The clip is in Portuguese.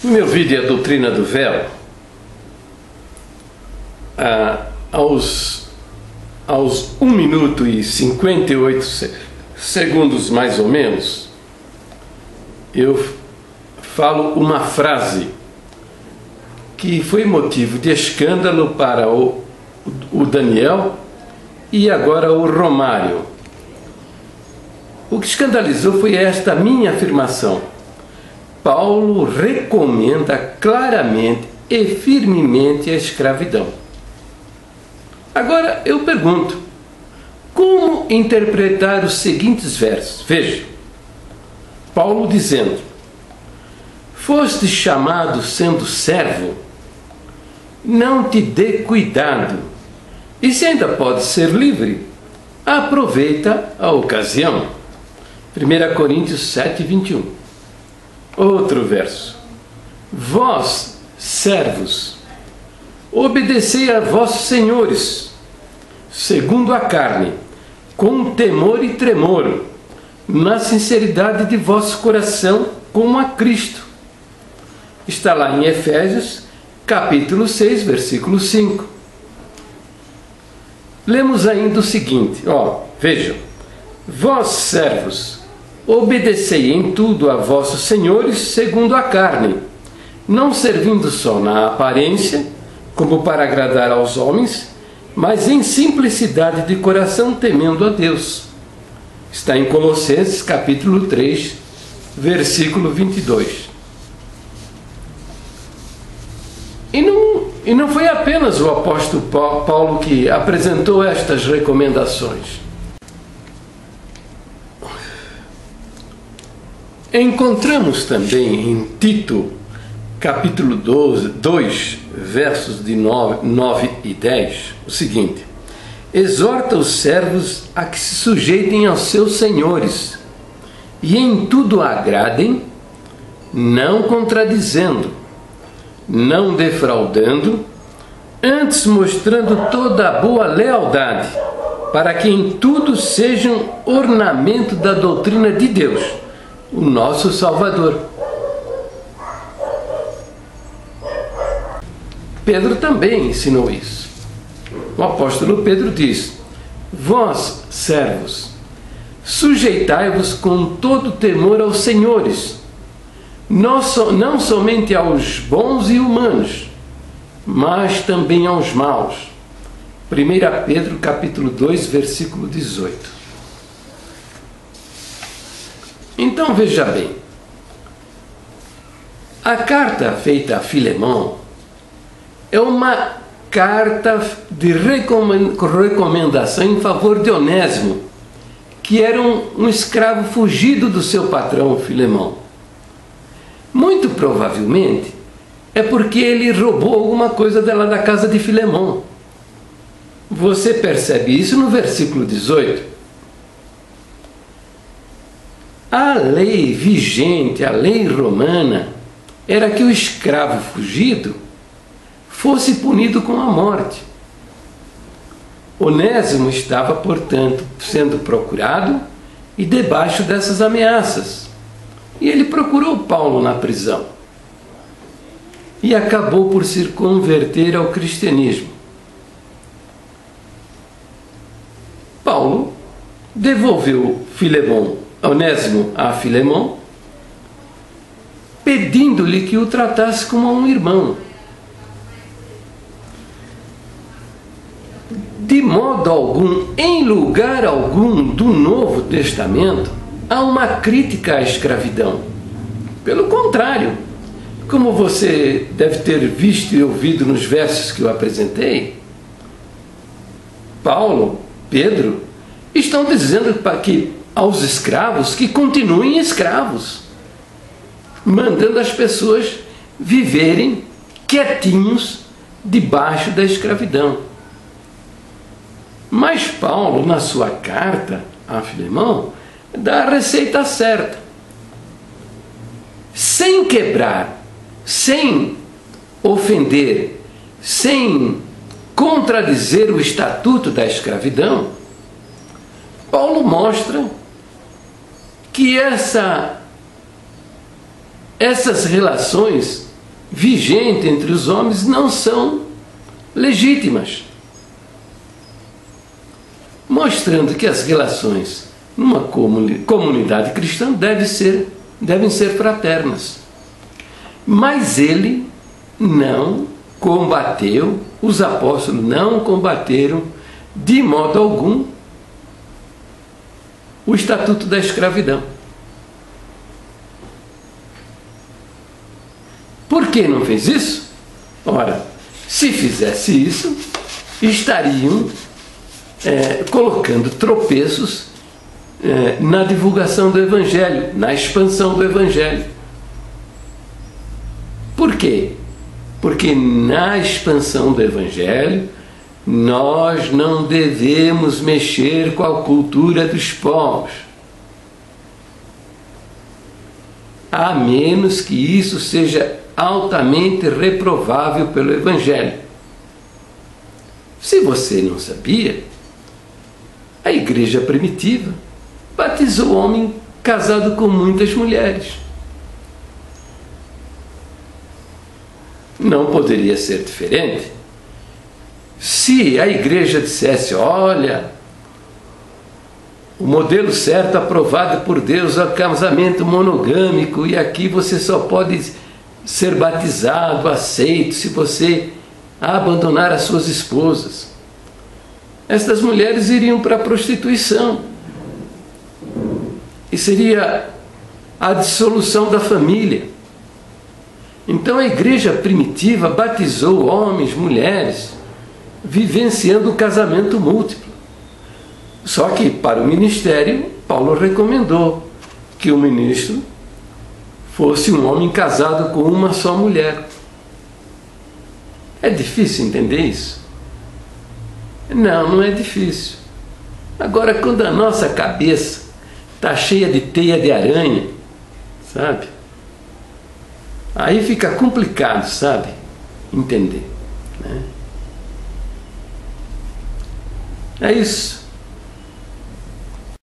No meu vídeo A Doutrina do Véu, aos 1 minuto e 58 segundos mais ou menos, eu falo uma frase que foi motivo de escândalo para o Daniel e agora o Romário. O que escandalizou foi esta minha afirmação: Paulo recomenda claramente e firmemente a escravidão. Agora eu pergunto, como interpretar os seguintes versos? Veja, Paulo dizendo: foste chamado sendo servo, não te dê cuidado, e se ainda pode ser livre, aproveita a ocasião. 1 Coríntios 7, 21. Outro verso: vós, servos, obedecei a vossos senhores, segundo a carne, com temor e tremor, na sinceridade de vosso coração, como a Cristo. Está lá em Efésios, capítulo 6, versículo 5. Lemos ainda o seguinte, vejam: vós, servos, obedecei em tudo a vossos senhores segundo a carne, não servindo só na aparência, como para agradar aos homens, mas em simplicidade de coração, temendo a Deus. Está em Colossenses, capítulo 3, versículo 22. E não foi apenas o apóstolo Paulo que apresentou estas recomendações. Encontramos também em Tito, capítulo 2, versos de 9 e 10, o seguinte: exorta os servos a que se sujeitem aos seus senhores, e em tudo agradem, não contradizendo, não defraudando, antes mostrando toda a boa lealdade, para que em tudo sejam ornamento da doutrina de Deus, o nosso Salvador. Pedro também ensinou isso. O apóstolo Pedro diz: vós, servos, sujeitai-vos com todo temor aos senhores, não somente aos bons e humanos, mas também aos maus. 1 Pedro capítulo 2, versículo 18. Então veja bem, a carta feita a Filemão é uma carta de recomendação em favor de Onésimo, que era um escravo fugido do seu patrão Filemão. Muito provavelmente é porque ele roubou alguma coisa dela da casa de Filemão. Você percebe isso no versículo 18. A lei vigente, a lei romana, era que o escravo fugido fosse punido com a morte. Onésimo estava, portanto, sendo procurado e debaixo dessas ameaças. E ele procurou Paulo na prisão. E acabou por se converter ao cristianismo. Paulo devolveu Onésimo a Filemão, pedindo-lhe que o tratasse como um irmão. De modo algum, em lugar algum do Novo Testamento, há uma crítica à escravidão. Pelo contrário, como você deve ter visto e ouvido nos versos que eu apresentei, Paulo, Pedro, estão dizendo aos escravos que continuem escravos, mandando as pessoas viverem quietinhos debaixo da escravidão. Mas Paulo, na sua carta a Filemão, dá a receita certa. Sem quebrar, sem ofender, sem contradizer o estatuto da escravidão, Paulo mostra que essas relações vigente entre os homens não são legítimas, mostrando que as relações numa comunidade cristã devem ser fraternas. Mas ele não combateu, os apóstolos não combateram de modo algum o estatuto da escravidão. Por que não fez isso? Ora, se fizesse isso, estariam colocando tropeços na divulgação do Evangelho, na expansão do Evangelho. Por quê? Porque na expansão do Evangelho nós não devemos mexer com a cultura dos povos, a menos que isso seja altamente reprovável pelo Evangelho. Se você não sabia, a igreja primitiva batizou homem casado com muitas mulheres. Não poderia ser diferente se a igreja dissesse: olha, o modelo certo aprovado por Deus é o casamento monogâmico, e aqui você só pode ser batizado, aceito, se você abandonar as suas esposas. Estas mulheres iriam para a prostituição e seria a dissolução da família. Então a igreja primitiva batizou homens, mulheres, vivenciando o casamento múltiplo. Só que para o ministério, Paulo recomendou que o ministro fosse um homem casado com uma só mulher. É difícil entender isso? Não, não é difícil. Agora, quando a nossa cabeça está cheia de teia de aranha, sabe? Aí fica complicado, sabe? Entender, né? É isso.